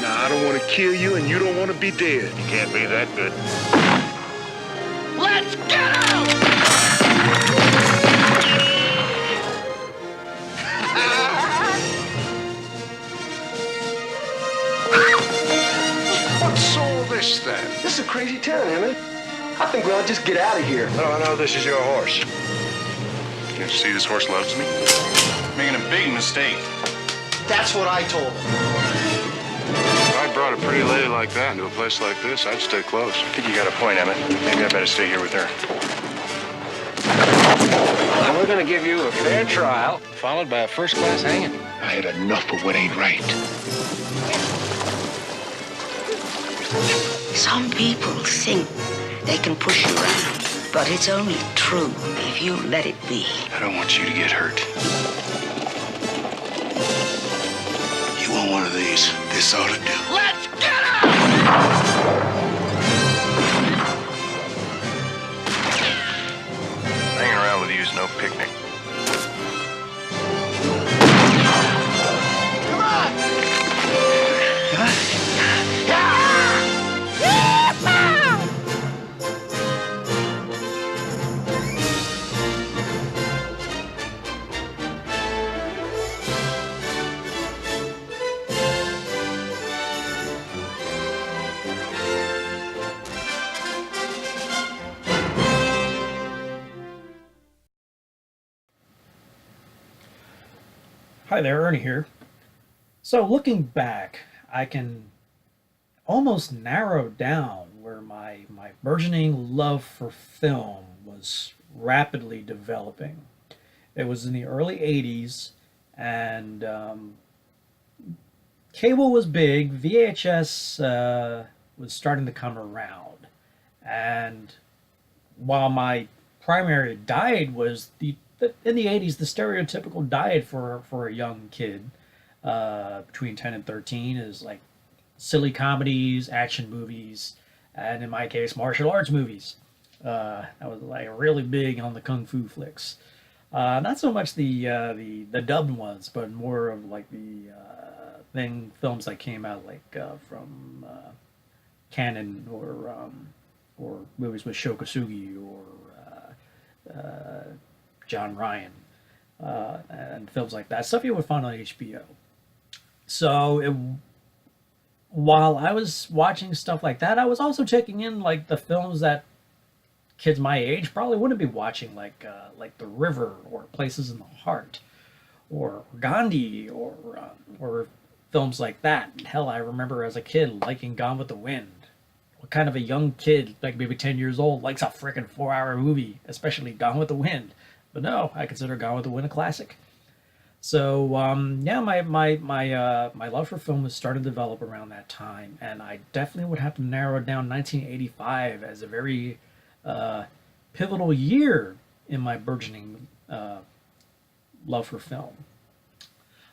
Now, I don't want to kill you, and you don't want to be dead. You can't be that good. Let's get out! What's all this, then? This is a crazy town, Emmett. I think we ought to just get out of here. No, this is your horse. Can't you see this horse loves me? Making a big mistake. That's what I told him. If I brought a pretty lady like that into a place like this, I'd stay close. I think you got a point, Emmett. Maybe I better stay here with her. And we're gonna give you a fair trial, followed by a first-class hanging. I had enough of what ain't right. Some people think they can push you around, but it's only true if you let it be. I don't want you to get hurt. You want one of these? This ought to do. Let's get out! Hanging around with you is no picnic. Come on! Hi there, Ernie here. So looking back, I can almost narrow down where my burgeoning love for film was rapidly developing. It was in the early 80s, and cable was big, VHS was starting to come around, and while my primary diet was in the 80s, the stereotypical diet for a young kid between 10 and 13 is like silly comedies, action movies, and in my case, martial arts movies. I was like really big on the kung fu flicks. Not so much the dubbed ones, but more of like the films that came out like from Canon or movies with Shokasugi or John Ryan, and films like that. Stuff you would find on HBO. So while I was watching stuff like that, I was also checking in like the films that kids my age probably wouldn't be watching, like The River or Places in the Heart or Gandhi or films like that. Hell, I remember as a kid liking Gone with the Wind. What kind of a young kid, like maybe 10 years old, likes a freaking 4-hour movie, especially Gone with the Wind? But no, I consider Gone with the Wind a classic. So yeah, my love for film was starting to develop around that time, and I definitely would have to narrow down 1985 as a very pivotal year in my burgeoning love for film.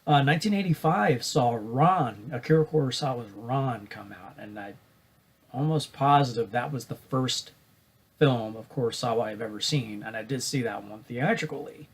1985 saw Akira Kurosawa's Ran come out, and I'm almost positive that was the first film of Kurosawa I've ever seen, and I did see that one theatrically,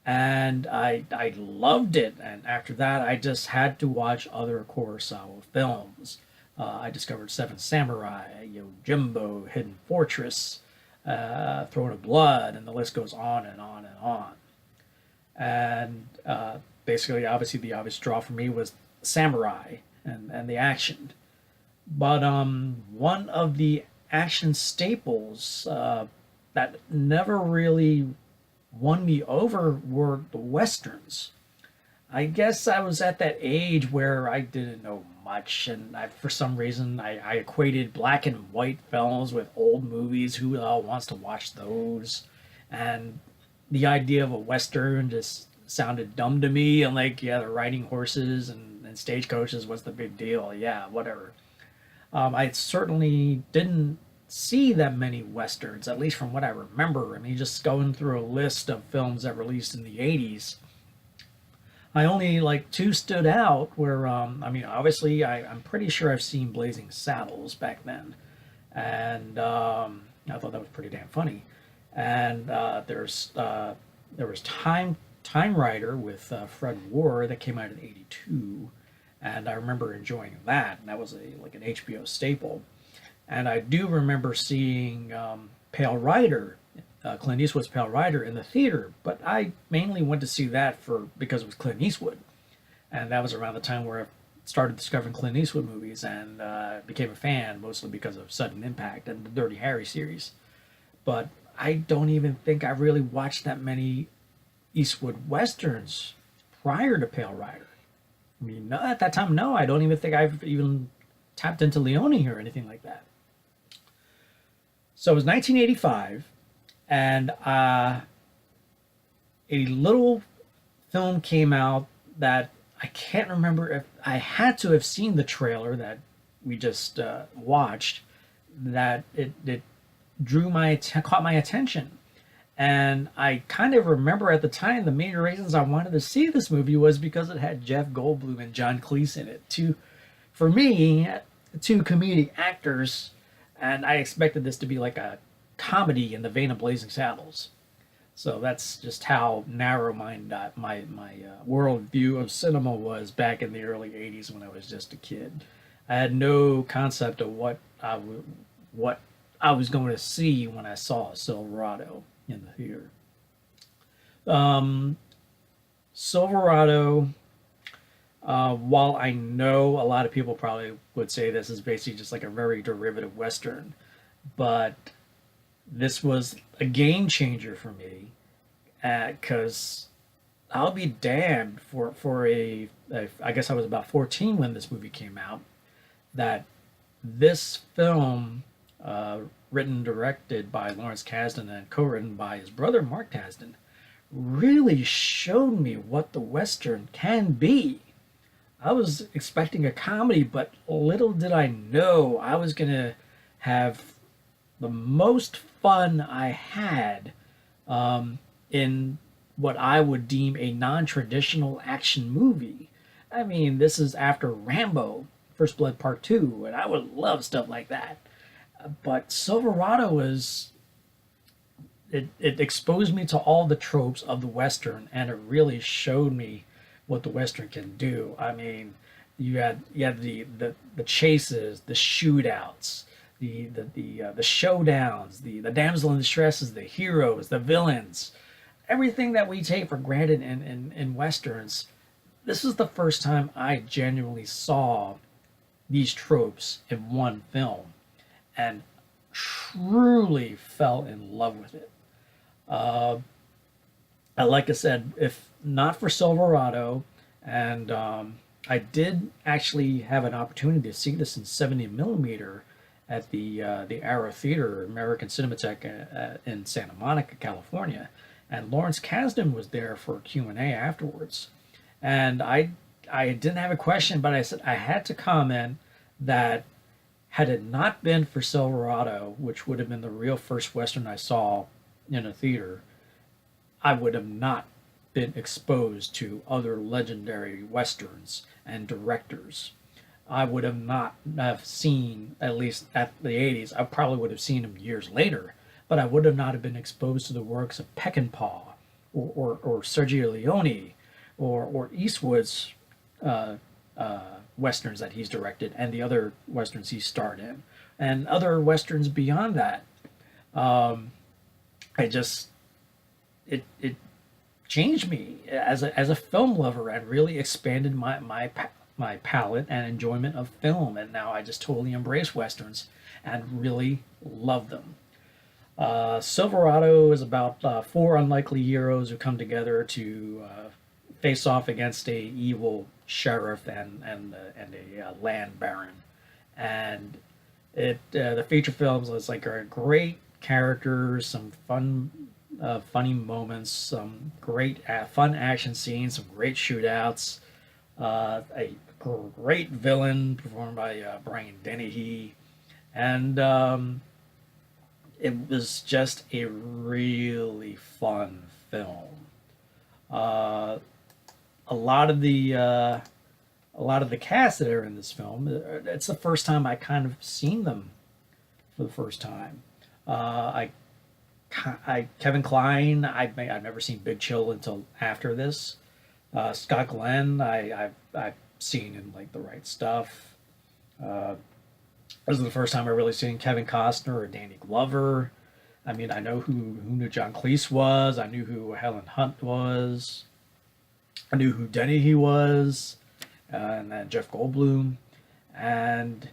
and I loved it. And after that, I just had to watch other Kurosawa films. I discovered Seven Samurai, Yojimbo, Hidden Fortress, Throne of Blood, and the list goes on and on and on. And basically, obviously, the obvious draw for me was samurai and the action. But one of the action staples that never really won me over were the westerns. I guess I was at that age where I didn't know much, and for some reason I equated black and white films with old movies. Who wants to watch those? And the idea of a western just sounded dumb to me. And like, yeah, they're riding horses and stagecoaches. What's the big deal? Yeah, whatever. I certainly didn't see that many westerns, at least from what I remember. I mean, just going through a list of films that released in the 80s, I only like two stood out where, I mean, obviously I'm pretty sure I've seen Blazing Saddles back then. And I thought that was pretty damn funny. And there was Time Rider with Fred Ward that came out in '82. and I remember enjoying that. And that was like an HBO staple. And I do remember seeing Pale Rider, Clint Eastwood's Pale Rider, in the theater. But I mainly went to see that because it was Clint Eastwood, and that was around the time where I started discovering Clint Eastwood movies and became a fan, mostly because of Sudden Impact and the Dirty Harry series. But I don't even think I really watched that many Eastwood westerns prior to Pale Rider. I mean, no, at that time, no, I don't even think I've even tapped into Leone or anything like that. So it was 1985, and a little film came out that I can't remember if I had to have seen the trailer that we just watched, that it caught my attention. And I kind of remember at the time the main reasons I wanted to see this movie was because it had Jeff Goldblum and John Cleese in it. For me, two comedic actors, and I expected this to be like a comedy in the vein of Blazing Saddles. So that's just how narrow my world view of cinema was back in the early 80s when I was just a kid. I had no concept of what I was going to see when I saw Silverado in the theater. Silverado, while I know a lot of people probably would say this is basically just like a very derivative Western, but this was a game changer for me, because I'll be damned I guess I was about 14 when this movie came out, that this film, written and directed by Lawrence Kasdan and co-written by his brother Mark Kasdan, really showed me what the Western can be. I was expecting a comedy, but little did I know I was going to have the most fun I had in what I would deem a non-traditional action movie. I mean, this is after Rambo, First Blood Part 2, and I would love stuff like that. But Silverado it exposed me to all the tropes of the Western, and it really showed me what the Western can do. I mean, you had the chases, the shootouts, the showdowns, the damsel in distresses, the heroes, the villains, everything that we take for granted in Westerns. This is the first time I genuinely saw these tropes in one film and truly fell in love with it. Like I said, if not for Silverado, and I did actually have an opportunity to see this in 70 millimeter at the Arrow Theater, American Cinematheque, in Santa Monica, California, and Lawrence Kasdan was there for Q&A afterwards. And I didn't have a question, but I said I had to comment that had it not been for Silverado, which would have been the real first Western I saw in a theater, I would have not been exposed to other legendary Westerns and directors. I would have not have seen, at least at the 80s, I probably would have seen them years later, but I would have not have been exposed to the works of Peckinpah or Sergio Leone or Eastwood's Westerns that he's directed and the other Westerns he starred in and other Westerns beyond that. It changed me as a film lover and really expanded my palette and enjoyment of film, and now I just totally embrace Westerns and really love them. Silverado is about four unlikely heroes who come together to face off against a evil sheriff and a land baron, and the feature films is like are great characters, some funny moments, some great fun action scenes, some great shootouts, a great villain performed by Brian Dennehy, and it was just a really fun film. A lot of the cast that are in this film, it's the first time I kind of seen them for the first time. Kevin Kline, I've never seen Big Chill until after this. Scott Glenn, I've seen in like The Right Stuff. This is the first time I really seen Kevin Costner or Danny Glover. I mean, I know who knew John Cleese was. I knew who Helen Hunt was. I knew who Denny was, and then Jeff Goldblum, and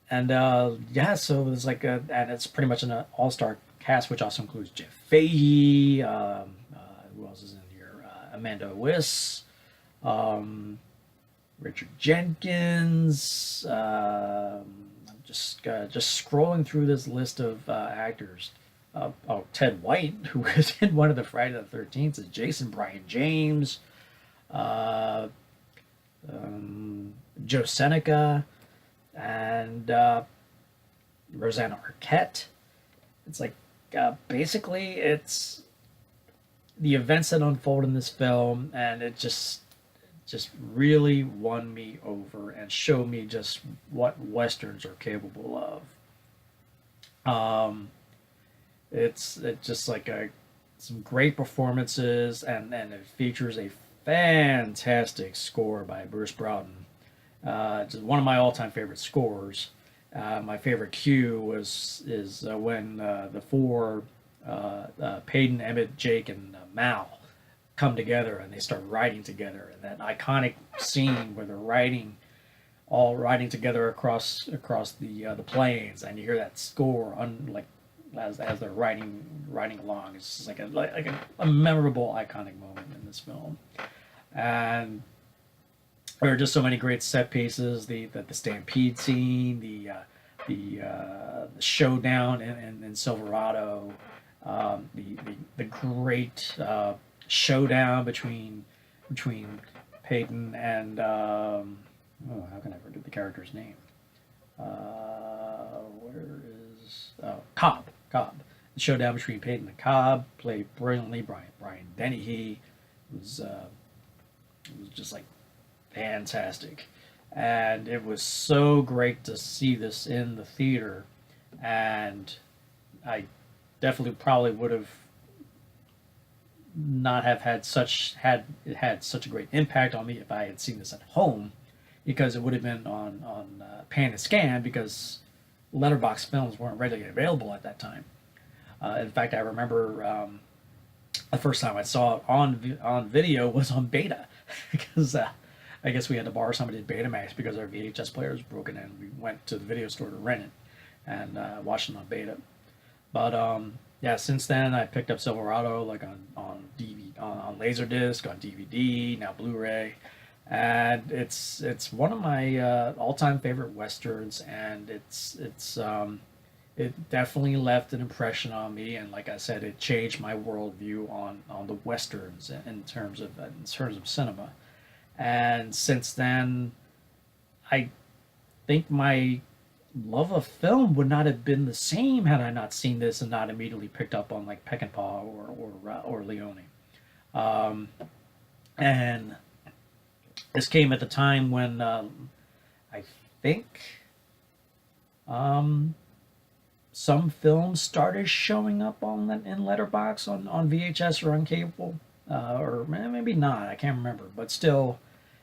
yeah. So it was like and it's pretty much an all-star cast, which also includes Jeff Fahey. Who else is in here? Amanda Wyss, Richard Jenkins. I'm just scrolling through this list of actors. Ted White, who was in one of the Friday the 13th, is Jason Brian James, Joe Seneca, and Rosanna Arquette. It's like basically it's the events that unfold in this film, and it just really won me over and showed me just what westerns are capable of. It's just like some great performances, and it features a fantastic score by Bruce Broughton. Just one of my all-time favorite scores. My favorite cue is when the four Peyton, Emmett, Jake, and Mal come together and they start riding together, and that iconic scene where they're all riding together across the plains, and you hear that score as they're riding along. It's just like a memorable, iconic moment in this film. And there are just so many great set pieces. The stampede scene, the showdown in Silverado, the great showdown between Peyton and how can I forget the character's name? Where is Cobb? The showdown between Peyton and Cobb, played brilliantly. Brian Dennehy was just like fantastic, and it was so great to see this in the theater. And I definitely probably would have not have had such a great impact on me if I had seen this at home, because it would have been on Pan and Scan, because letterbox films weren't readily available at that time. In fact, I remember the first time I saw it on video was on beta, because I guess we had to borrow somebody's Betamax because our VHS player was broken, and we went to the video store to rent it and watched it on beta. But yeah, since then I picked up Silverado like on DVD, on Laserdisc, on DVD, now Blu-ray. And it's one of my all-time favorite westerns, and it definitely left an impression on me, and like I said, it changed my worldview on the westerns in terms of cinema. And since then, I think my love of film would not have been the same had I not seen this and not immediately picked up on like Peckinpah or Leone. And this came at the time when I think some films started showing up in Letterbox on VHS or on cable, or maybe not. I can't remember, but still,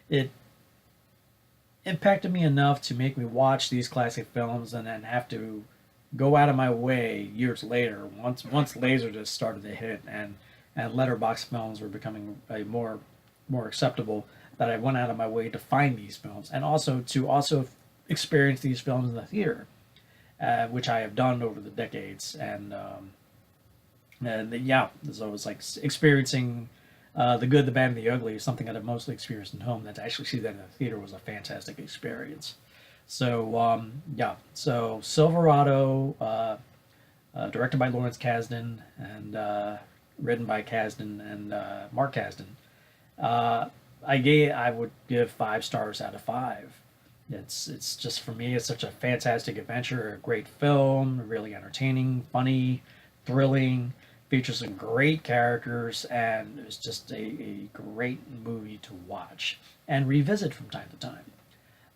it impacted me enough to make me watch these classic films and then have to go out of my way years later, once Laserdisc started to hit and Letterbox films were becoming more acceptable, that I went out of my way to find these films and also to experience these films in the theater, which I have done over the decades. And yeah, so it was like experiencing the good, the bad, and the ugly is something that I've mostly experienced at home. That to actually see that in the theater was a fantastic experience. So yeah, so Silverado, directed by Lawrence Kasdan and written by Kasdan and Mark Kasdan. I would give 5 stars out of 5. It's just, for me, it's such a fantastic adventure, a great film, really entertaining, funny, thrilling, features some great characters, and it's just a great movie to watch and revisit from time to time.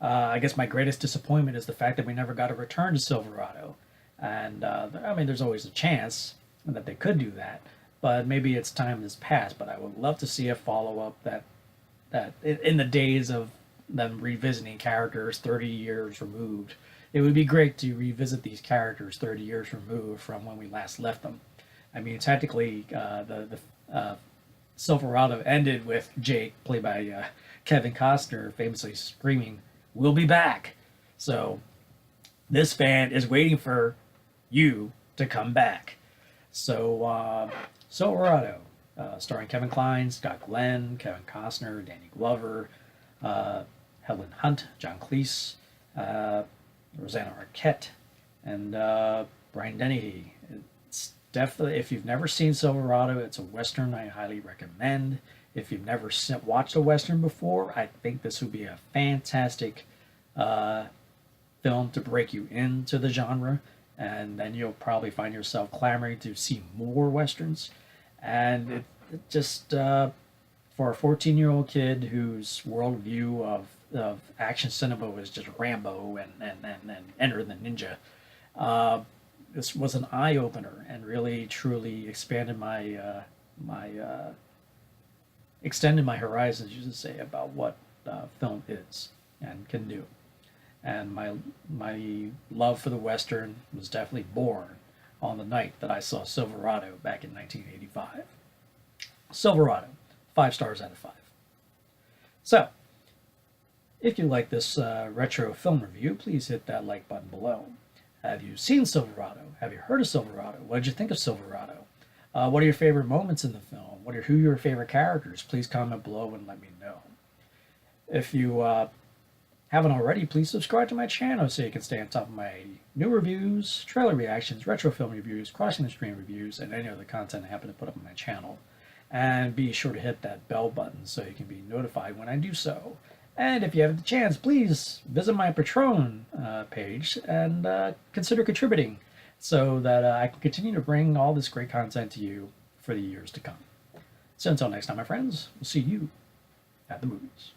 I guess my greatest disappointment is the fact that we never got a return to Silverado. And I mean, there's always a chance that they could do that, but maybe its time has passed. But I would love to see a follow-up that that in the days of them revisiting characters 30 years removed, it would be great to revisit these characters 30 years removed from when we last left them. I mean, technically, the Silverado ended with Jake, played by Kevin Costner, famously screaming, "We'll be back." So this fan is waiting for you to come back. So Silverado, starring Kevin Kline, Scott Glenn, Kevin Costner, Danny Glover, Helen Hunt, John Cleese, Rosanna Arquette, and Brian Dennehy. It's definitely, if you've never seen Silverado, it's a Western I highly recommend. If you've never watched a Western before, I think this would be a fantastic film to break you into the genre, and then you'll probably find yourself clamoring to see more Westerns. And it just, for a 14-year-old kid whose worldview of action cinema was just Rambo and Enter the Ninja, this was an eye-opener and really truly expanded extended my horizons, you should say, about what film is and can do. And my love for the Western was definitely born on the night that I saw Silverado back in 1985. Silverado, 5 stars out of 5. So, if you like this retro film review, please hit that like button below. Have you seen Silverado? Have you heard of Silverado? What did you think of Silverado? What are your favorite moments in the film? Who are your favorite characters? Please comment below and let me know. If you haven't already, please subscribe to my channel so you can stay on top of my new reviews, trailer reactions, retro film reviews, crossing the stream reviews, and any other content I happen to put up on my channel. And be sure to hit that bell button so you can be notified when I do so. And if you have the chance, please visit my Patron page and consider contributing so that I can continue to bring all this great content to you for the years to come. So until next time, my friends, we'll see you at the movies.